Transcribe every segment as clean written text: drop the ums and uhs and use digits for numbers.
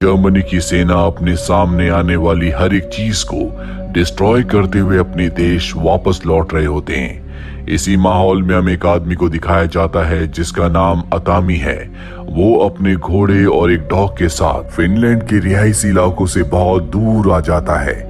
Germany की सेना अपने सामने आने वाली हर एक चीज को डिस्ट्रॉय करते हुए अपने देश वापस लौट रहे होते हैं। इसी माहौल में हमें एक आदमी को दिखाया जाता है जिसका नाम अतामी है। वो अपने घोड़े और एक डॉग के साथ फिनलैंड के रिहायशी इलाकों से बहुत दूर आ जाता है।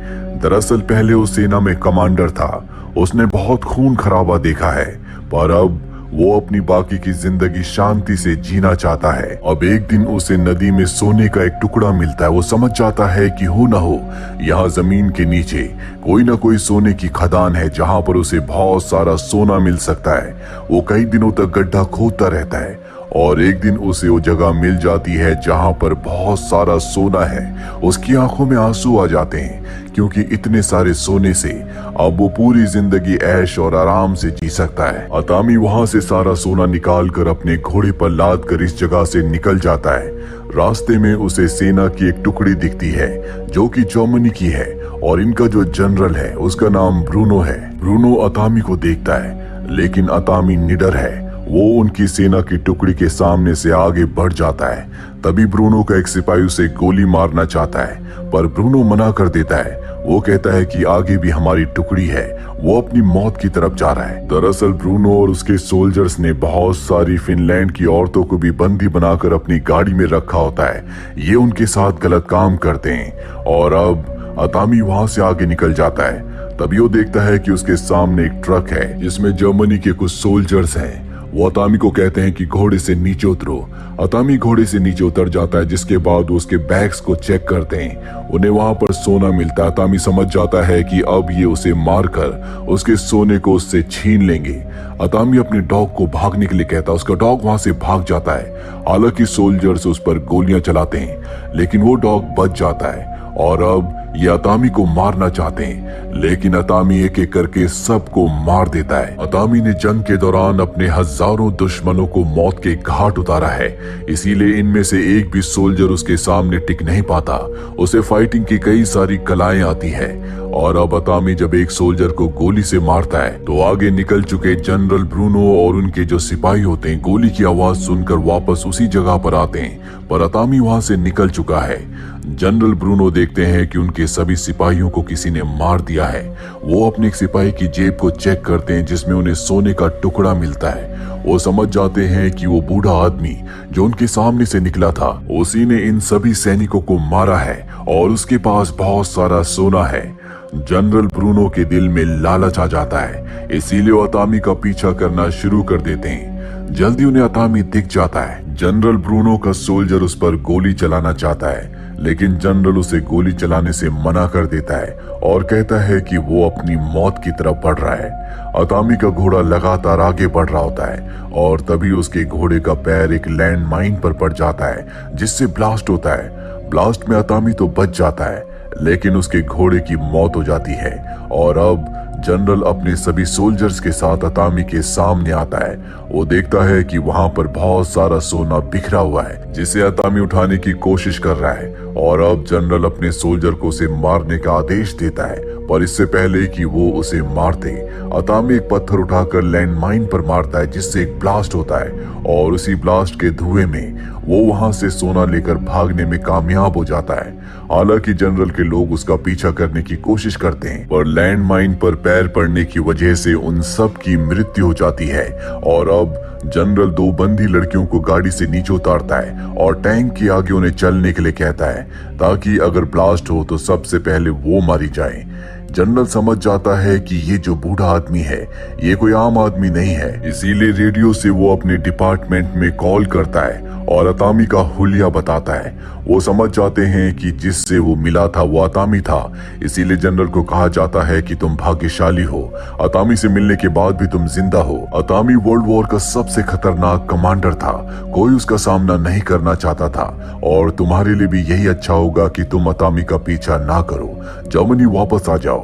दरअसल पहले उस सेना में कमांडर था। उसने बहुत खून खराबा देखा है, पर अब वो अपनी बाकी की जिंदगी शांति से जीना चाहता है। अब एक दिन उसे नदी में सोने का एक टुकड़ा मिलता है। वो समझ जाता है कि हो न हो यहाँ जमीन के नीचे कोई ना कोई सोने की खदान है जहाँ पर उसे बहुत सारा सोना मिल सकता है। वो कई दिनों तक गड्ढा खोदता रहता है और एक दिन उसे वो जगह मिल जाती है जहाँ पर बहुत सारा सोना है। उसकी आंखों में आंसू आ जाते हैं क्योंकि इतने सारे सोने से अब वो पूरी जिंदगी ऐश और आराम से जी सकता है। अतामी वहां से सारा सोना निकाल कर अपने घोड़े पर लाद कर इस जगह से निकल जाता है। रास्ते में उसे सेना की एक टुकड़ी दिखती है जो कि जर्मनी की है और इनका जो जनरल है उसका नाम ब्रूनो है। ब्रूनो अतामी को देखता है, लेकिन अतामी निडर है। वो उनकी सेना की टुकड़ी के सामने से आगे बढ़ जाता है। तभी ब्रूनो का एक सिपाही उसे गोली मारना चाहता है, पर ब्रूनो मना कर देता है। वो कहता है कि आगे भी हमारी टुकड़ी है, वो अपनी मौत की तरफ जा रहा है। दरअसल ब्रूनो और उसके सोल्जर्स ने बहुत सारी फिनलैंड की औरतों को भी बंदी बनाकर अपनी गाड़ी में रखा होता है। ये उनके साथ गलत काम करते हैं और अब अतामी वहां से आगे निकल जाता है। तभी वो देखता है कि उसके सामने एक ट्रक है जिसमें जर्मनी के कुछ सोल्जर्स हैं। वो अतामी को कहते हैं कि घोड़े से नीचे उतरो। अतामी घोड़े से नीचे उतर जाता है, जिसके बाद वो उसके बैग्स को चेक करते हैं। उन्हें वहां पर सोना मिलता है। अतामी समझ जाता है कि अब ये उसे मारकर उसके सोने को उससे छीन लेंगे। अतामी अपने डॉग को भागने के लिए कहता है। उसका डॉग वहां से भाग जाता है। हालांकि सोल्जर्स उस पर गोलियां चलाते हैं, लेकिन वो डॉग बच जाता है और अब ये अतामी को मारना चाहते हैं, लेकिन अतामी एक एक करके सबको मार देता है। अतामी ने जंग के दौरान अपने हजारों दुश्मनों को मौत के घाट उतारा है, इसीलिए इनमें से एक भी सोल्जर उसके सामने टिक नहीं पाता। उसे फाइटिंग की कई सारी कलाएं आती है और अब अतामी जब एक सोल्जर को गोली से मारता है तो आगे निकल चुके जनरल ब्रूनो और उनके जो सिपाही होते हैं गोली की आवाज सुनकर वापस उसी जगह पर आते हैं, पर अतामी वहां से निकल चुका है। जनरल ब्रूनो देखते हैं कि उनके सभी सिपाहियों को किसी ने मार दिया है। वो अपने एक सिपाही की जेब को चेक करते हैं जिसमें उन्हें सोने का टुकड़ा मिलता है। वो समझ जाते हैं कि वो बूढ़ा आदमी जो उनके सामने से निकला था उसी ने इन सभी सैनिकों को मारा है और उसके पास बहुत सारा सोना है। जनरल ब्रूनो के दिल में लालच आ जाता है, इसीलिए वो अतामी का पीछा करना शुरू कर देते हैं। जल्दी उन्हें अतामी दिख जाता है। जनरल ब्रूनो का सोल्जर उस पर गोली चलाना चाहता है, लेकिन जनरल उसे गोली चलाने से मना कर देता है और कहता है कि वो अपनी मौत की तरफ बढ़ रहा है। अतामी का घोड़ा लगातार आगे बढ़ रहा होता है और तभी उसके घोड़े का पैर एक लैंड माइन पर पड़ जाता है जिससे ब्लास्ट होता है। ब्लास्ट में अतामी तो बच जाता है, लेकिन उसके घोड़े की मौत हो जाती है और अब जनरल अपने सभी सोल्जर्स के साथ अतामी के सामने आता है। वो देखता है कि वहां पर बहुत सारा सोना बिखरा हुआ है जिसे अतामी उठाने की कोशिश कर रहा है और अब जनरल अपने सोल्जर को उसे मारने का आदेश देता है, पर इससे पहले कि वो उसे मारते अतामी एक पत्थर उठाकर लैंड माइन पर मारता है जिससे एक ब्लास्ट होता है और उसी ब्लास्ट के धुएं में वो वहां से सोना लेकर भागने में कामयाब हो जाता है। हालांकि जनरल के लोग उसका पीछा करने की कोशिश करते हैं, पर लैंड माइन पर पैर पड़ने की वजह से उन सब की मृत्यु हो जाती है और अब जनरल दो बंदी लड़कियों को गाड़ी से नीचे उतारता है और टैंक के आगे उन्हें चलने के लिए कहता है ताकि अगर ब्लास्ट हो तो सबसे पहले वो मारी जाए। जनरल समझ जाता है कि ये जो बूढ़ा आदमी है ये कोई आम आदमी नहीं है, इसीलिए रेडियो से वो अपने डिपार्टमेंट में कॉल करता है और अतामी का हुलिया बताता है। वो समझ जाते हैं कि जिससे वो मिला था वो अतामी था, इसीलिए जनरल को कहा जाता है कि तुम भाग्यशाली हो, अतामी से मिलने के बाद भी तुम जिंदा हो। अतामी वर्ल्ड वॉर का सबसे खतरनाक कमांडर था, कोई उसका सामना नहीं करना चाहता था और तुम्हारे लिए भी यही अच्छा होगा कि तुम अतामी का पीछा ना करो, जर्मनी वापस आ जाओ।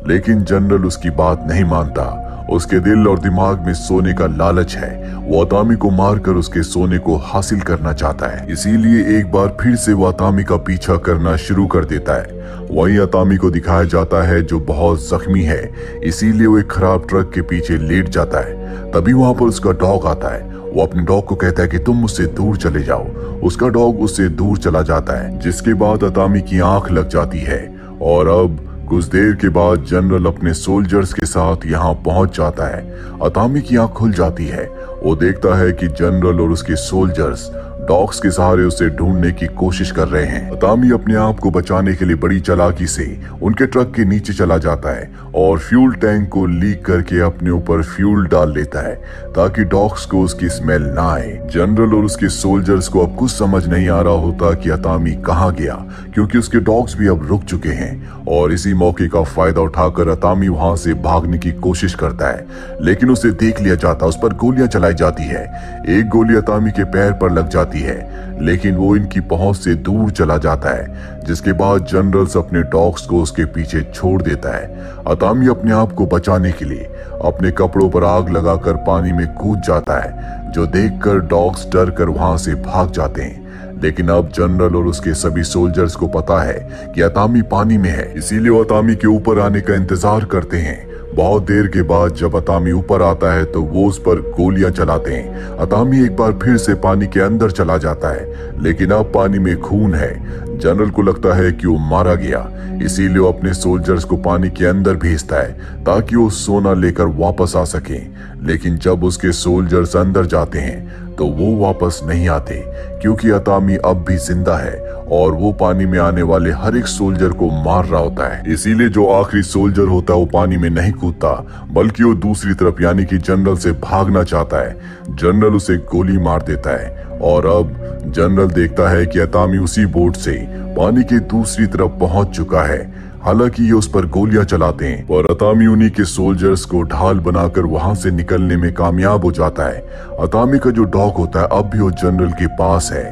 लेकिन जनरल उसकी बात नहीं मानता। उसके दिल और दिमाग में सोने का लालच है। वो अतामी को मारकर उसके सोने को हासिल करना चाहता है, इसीलिए एक बार फिर से वो अतामी का पीछा करना शुरू कर देता है। वहीं अतामी को दिखाया जाता है जो बहुत जख्मी है, इसीलिए वो एक खराब ट्रक के पीछे लेट जाता है। तभी वहां पर उसका डॉग आता है। वो अपने डॉग को कहता है कि तुम मुझसे दूर चले जाओ। उसका डॉग उससे दूर चला जाता है, जिसके बाद अतामी की आंख लग जाती है और अब कुछ देर के बाद जनरल अपने सोल्जर्स के साथ यहाँ पहुंच जाता है। अतामी की आंख खुल जाती है। वो देखता है कि जनरल और उसके सोल्जर्स डॉग्स के सहारे उसे ढूंढने की कोशिश कर रहे हैं। अतामी अपने आप को बचाने के लिए बड़ी चालाकी से उनके ट्रक के नीचे चला जाता है और फ्यूल टैंक को लीक करके अपने ऊपर फ्यूल डाल लेता है ताकि डॉग्स को उसकी स्मेल ना आए। जनरल और उसके सोल्जर्स को अब कुछ समझ नहीं आ रहा होता कि अतामी कहाँ गया, क्योंकि उसके डॉग्स भी अब रुक चुके हैं और इसी मौके का फायदा उठाकर अतामी वहां से भागने की कोशिश करता है, लेकिन उसे देख लिया जाता। उस पर गोलियां चलाई जाती है। एक गोली अतामी के पैर पर लग जाती है, लेकिन वो इनकी पहुंच से दूर चला जाता है, जिसके बाद जनरल्स अपने डॉग्स को उसके पीछे छोड़ देता है। अतामी अपने आप को बचाने के लिए अपने कपड़ों पर आग लगाकर पानी में कूद जाता है, जो देखकर डॉग्स डर कर वहां से भाग जाते हैं। लेकिन अब जनरल और उसके सभी सोल्जर्स को पता है कि अतामी पानी में है, इसीलिए वो अतामी के ऊपर आने का इंतजार करते हैं। बहुत देर के बाद जब अतामी ऊपर आता है तो वो उस पर गोलियां चलाते हैं। अतामी एक बार फिर से पानी के अंदर चला जाता है, लेकिन अब पानी में खून है। जनरल को लगता है कि वो मारा गया, इसीलिए वो अपने सोल्जर्स को पानी के अंदर भेजता है ताकि वो सोना लेकर वापस आ सके। लेकिन जब उसके सोल्जर्स अंदर जाते हैं तो वो वापस नहीं आते, क्योंकि अतामी अब भी जिंदा है और वो पानी में आने वाले हर एक सोल्जर को मार रहा होता है। इसीलिए जो आखिरी सोल्जर होता है वो पानी में नहीं कूदता, बल्कि वो दूसरी तरफ यानी कि जनरल से भागना चाहता है। जनरल उसे गोली मार देता है और अब जनरल देखता है कि अतामी उसी बोट से पानी के दूसरी तरफ पहुंच चुका है। हालांकि ये उस पर गोलियां चलाते हैं और अतामी उन्हीं के सोल्जर्स को ढाल बनाकर वहां से निकलने में कामयाब हो जाता है। अतामी का जो डॉग होता है अब भी वो जनरल के पास है।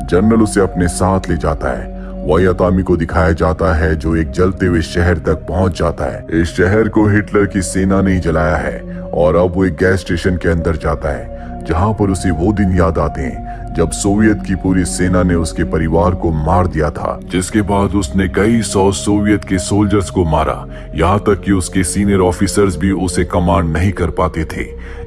जनरल उसे अपने साथ ले जाता है। वही अतामी को दिखाया जाता है जो एक जलते हुए शहर तक पहुंच जाता है। इस शहर को हिटलर की सेना ने जलाया है और अब वो एक गैस स्टेशन के अंदर जाता है, जहां पर उसे वो दिन याद आते हैं जब सोवियत की पूरी सेना ने उसके परिवार को मार दिया था, जिसके बाद उसने कई 100 सोवियत के सोल्जर्स को मारा, यहाँ तक कि उसके सीनियर ऑफिसर्स भी उसे कमांड नहीं कर पाते थे।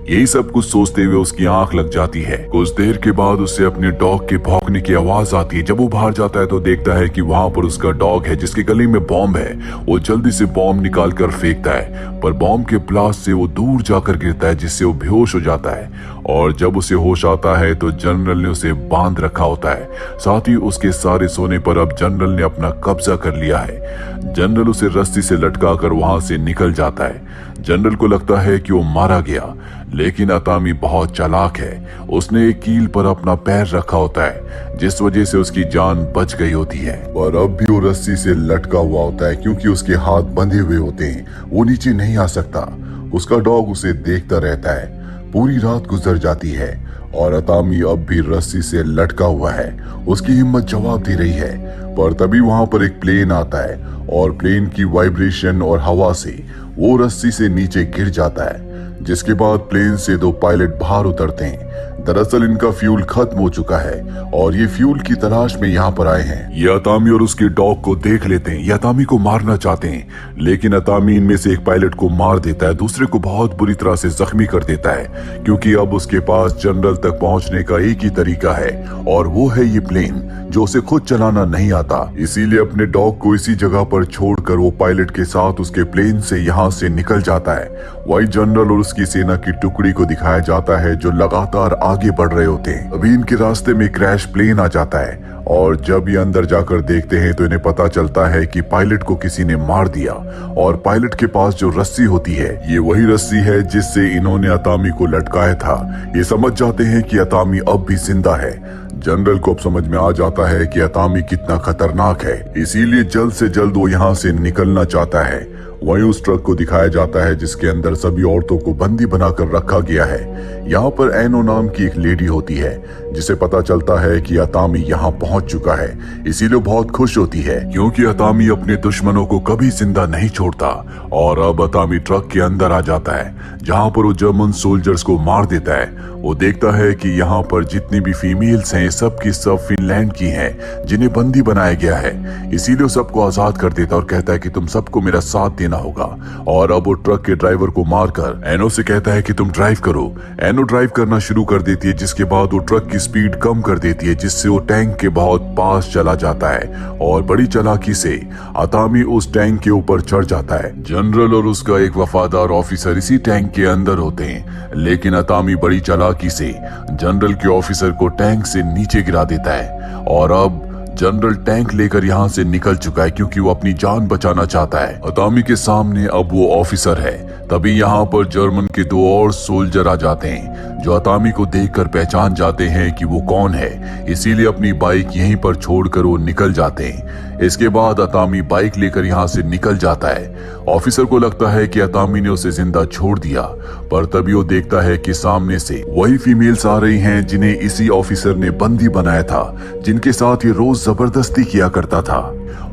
यही सब कुछ सोचते हुए उसकी आंख लग जाती है। कुछ देर के बाद उसे अपने डॉग के भौंकने की आवाज आती है। जब वो बाहर जाता है तो देखता है कि वहां पर उसका डॉग है जिसके गले में बॉम्ब है। वो जल्दी से बॉम्ब निकाल कर फेंकता है, पर बॉम्ब के ब्लास्ट से वो दूर जाकर गिरता है, जिससे वो बेहोश हो जाता है। और जब उसे होश आता है तो जनरल ने उसे बांध रखा होता है। साथ ही उसके सारे सोने पर अब जनरल ने अपना कब्जा कर लिया है। जनरल उसे रस्सी से लटकाकर वहां से निकल जाता है। जनरल को लगता है कि वो मारा गया, लेकिन अतामी बहुत चालाक है। उसने एक कील पर अपना पैर रखा होता है, जिस वजह से उसकी जान बच गई होती है। और अब भी वो रस्सी से लटका हुआ होता है, क्योंकि उसके हाथ बंधे हुए होते हैं। वो नीचे नहीं आ सकता। उसका डॉग उसे देखता रहता है। पूरी रात गुजर जाती है और अतामी अब भी रस्सी से लटका हुआ है। उसकी हिम्मत जवाब दे रही है, पर तभी वहां पर एक प्लेन आता है और प्लेन की वाइब्रेशन और हवा से वो रस्सी से नीचे गिर जाता है, जिसके बाद प्लेन से 2 पायलट बाहर उतरते हैं। दरअसल इनका फ्यूल खत्म हो चुका है और ये फ्यूल की तलाश में यहाँ पर आए हैं। ये अतामी और उसके डॉग को देख लेते हैं। ये अतामी को मारना चाहते हैं, लेकिन अतामी इनमें से एक पायलट को मार देता है, दूसरे को बहुत बुरी तरह से जख्मी कर देता है, क्योंकि अब उसके पास जनरल तक पहुंचने का एक ही तरीका है और वो है ये प्लेन, जो उसे खुद चलाना नहीं आता। इसीलिए अपने डॉग को इसी जगह पर छोड़कर वो पायलट के साथ उसके प्लेन से यहाँ से निकल जाता है। वही जनरल और उसकी सेना की टुकड़ी को दिखाया जाता है जो लगातार आगे बढ़ रहे होते हैं। अभी इनके रास्ते में क्रैश प्लेन आ जाता है और जब ये अंदर जाकर देखते हैं तो इन्हें पता चलता है कि पायलट को किसी ने मार दिया और पायलट के पास जो रस्सी होती है ये वही रस्सी है जिससे इन्होंने अतामी को लटकाया था। ये समझ जाते हैं कि अतामी अब भी जिंदा है। जनरल को अब समझ में आ जाता है कि अतामी कितना खतरनाक है, इसीलिए जल्द से जल्द वो यहाँ से निकलना चाहता है। वहीं उस ट्रक को दिखाया जाता है जिसके अंदर सभी औरतों को बंदी बनाकर रखा गया है। यहाँ पर एनो नाम की एक लेडी होती है, जिसे पता चलता है कि अतामी यहाँ पहुंच चुका है। इसीलिए बहुत खुश होती है, क्योंकि अतामी अपने दुश्मनों को कभी जिंदा नहीं छोड़ता। और अब अतामी ट्रक के अंदर आ जाता है, जहाँ पर वो जर्मन सोल्जर्स को मार देता है। वो देखता है कि यहाँ पर जितनी भी फीमेल्स हैं सब की सब फिनलैंड की हैं, जिन्हें बंदी बनाया गया है। इसीलिए सबको आजाद कर देता और कहता है कि तुम सबको मेरा साथ देना देना होगा। और अब वो ट्रक के ड्राइवर को मारकर एनो से कहता है कि तुम ड्राइव करो। एनो ड्राइव करना शुरू कर देती है, जिसके बाद वो ट्रक की स्पीड कम कर देती है, जिससे वो टैंक के बहुत पास चला जाता है और बड़ी चालाकी से अतामी उस टैंक के ऊपर चढ़ जाता है। जनरल और उसका एक वफादार ऑफिसर इसी टैंक के अंदर होते हैं, लेकिन अतामी बड़ी चालाकी से जनरल के ऑफिसर को टैंक से नीचे गिरा देता है। और अब जनरल टैंक लेकर यहाँ से निकल चुका है क्योंकि वो अपनी जान बचाना चाहता है। अतामी के सामने अब वो ऑफिसर है। तभी यहाँ पर जर्मन के 2 और सोल्जर आ जाते हैं जो अतामी को देखकर पहचान जाते हैं कि वो कौन है, इसीलिए अपनी बाइक यहीं पर छोड़कर वो निकल जाते हैं। इसके बाद अतामी बाइक लेकर यहाँ से निकल जाता है। ऑफिसर को लगता है कि अतामी ने उसे जिंदा छोड़ दिया, पर तभी वो देखता है कि सामने से वही फीमेल्स आ रही हैं जिन्हें इसी ऑफिसर ने बंदी बनाया था, जिनके साथ ये रोज जबरदस्ती किया करता था।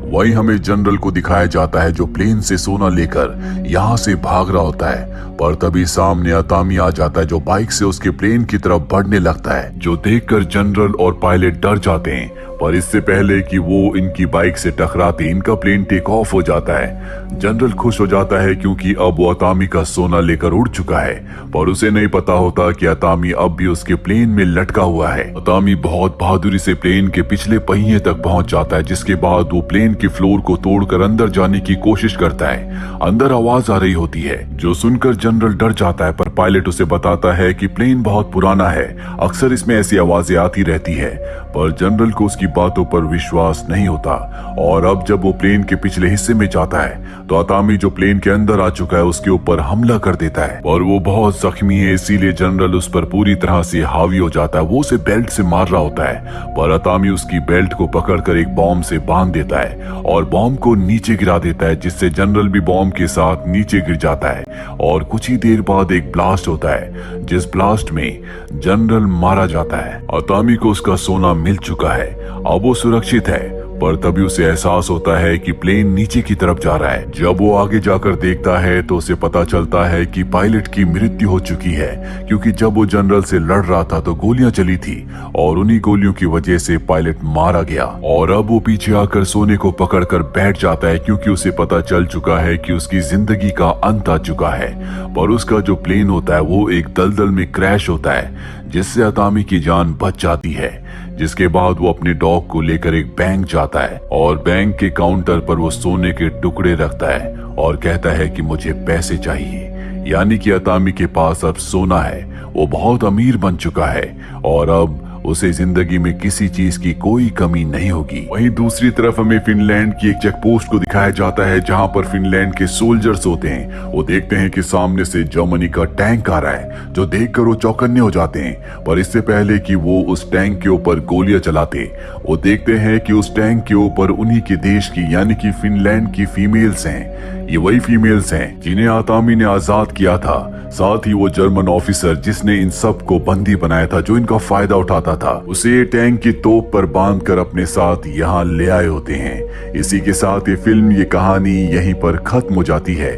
वही हमें जनरल को दिखाया जाता है जो प्लेन से सोना लेकर यहाँ से भाग रहा होता है, पर तभी सामने अतामी आ जाता है जो बाइक से उसके प्लेन की तरफ बढ़ने लगता है, जो देखकर जनरल और पायलट डर जाते हैं। पर इससे पहले कि वो इनकी बाइक से टकराते इनका प्लेन टेक ऑफ हो जाता है। जनरल खुश हो जाता है क्योंकि अब वो अतामी का सोना लेकर उड़ चुका है, पर उसे नहीं पता होता कि अतामी अब भी उसके प्लेन में लटका हुआ है। अतामी बहुत बहादुरी से प्लेन के पिछले पहिए तक पहुंच जाता है, जिसके बाद वो प्लेन के फ्लोर को तोड़कर अंदर जाने की कोशिश करता है। अंदर आवाज आ रही होती है जो सुनकर जनरल डर जाता है, पर पायलट उसे बताता है कि प्लेन बहुत पुराना है, अक्सर इसमें ऐसी आवाजें आती रहती है। पर जनरल को उसकी बातों पर विश्वास नहीं होता और अब जब वो प्लेन के पिछले हिस्से में जाता है तो अतामी जो प्लेन के अंदर आ चुका है उसके ऊपर हमला कर देता है। और वो बहुत जख्मी है, इसीलिए जनरल उस पर पूरी तरह से हावी हो जाता है। वो उसे बेल्ट से मार रहा होता है, पर अतामी उसकी बेल्ट को पकड़कर एक बॉम्ब से बांध देता है और बॉम्ब को नीचे गिरा देता है, जिससे जनरल भी बॉम्ब के साथ नीचे गिर जाता है। और कुछ ही देर बाद एक ब्लास्ट होता है, जिस ब्लास्ट में जनरल मारा जाता है। अतामी को उसका सोना मिल चुका है, अब वो सुरक्षित है, पर तभी उसे एहसास होता है कि प्लेन नीचे की तरफ जा रहा है। जब वो आगे जाकर देखता है तो उसे पता चलता है कि पायलट की मृत्यु हो चुकी है, क्योंकि जब वो जनरल से लड़ रहा था तो गोलियां चली थी और उन्हीं गोलियों की वजह से पायलट मारा गया। और अब वो पीछे आकर सोने को पकड़कर बैठ जाता है, क्योंकि उसे पता चल चुका है कि उसकी जिंदगी का अंत आ चुका है। पर उसका जो प्लेन होता है वो एक दलदल में क्रैश होता है, जिससे अतामी की जान बच जाती है। जिसके बाद वो अपने डॉग को लेकर एक बैंक जाता है और बैंक के काउंटर पर वो सोने के टुकड़े रखता है और कहता है कि मुझे पैसे चाहिए। यानी कि अतामी के पास अब सोना है, वो बहुत अमीर बन चुका है और अब उसे जिंदगी में किसी चीज की कोई कमी नहीं होगी। वहीं दूसरी तरफ हमें फिनलैंड की एक चेक पोस्ट को दिखाया जाता है, जहां पर फिनलैंड के सोल्जर्स होते हैं। वो देखते हैं कि सामने से जर्मनी का टैंक आ रहा है, जो देखकर वो चौकन्ने हो जाते हैं। पर इससे पहले कि वो उस टैंक के ऊपर गोलियां चलाते, वो देखते हैं कि उस टैंक के ऊपर उन्हीं के देश की यानी कि फिनलैंड की फीमेल्स हैं। ये वही फीमेल्स हैं जिन्हें अतामी ने आजाद किया था, साथ ही वो जर्मन ऑफिसर जिसने इन सब को बंदी बनाया था, जो इनका फायदा उठाता था, उसे टैंक की तोप पर बांधकर अपने साथ यहाँ ले आए होते हैं। इसी के साथ ये फिल्म, ये कहानी यहीं पर खत्म हो जाती है।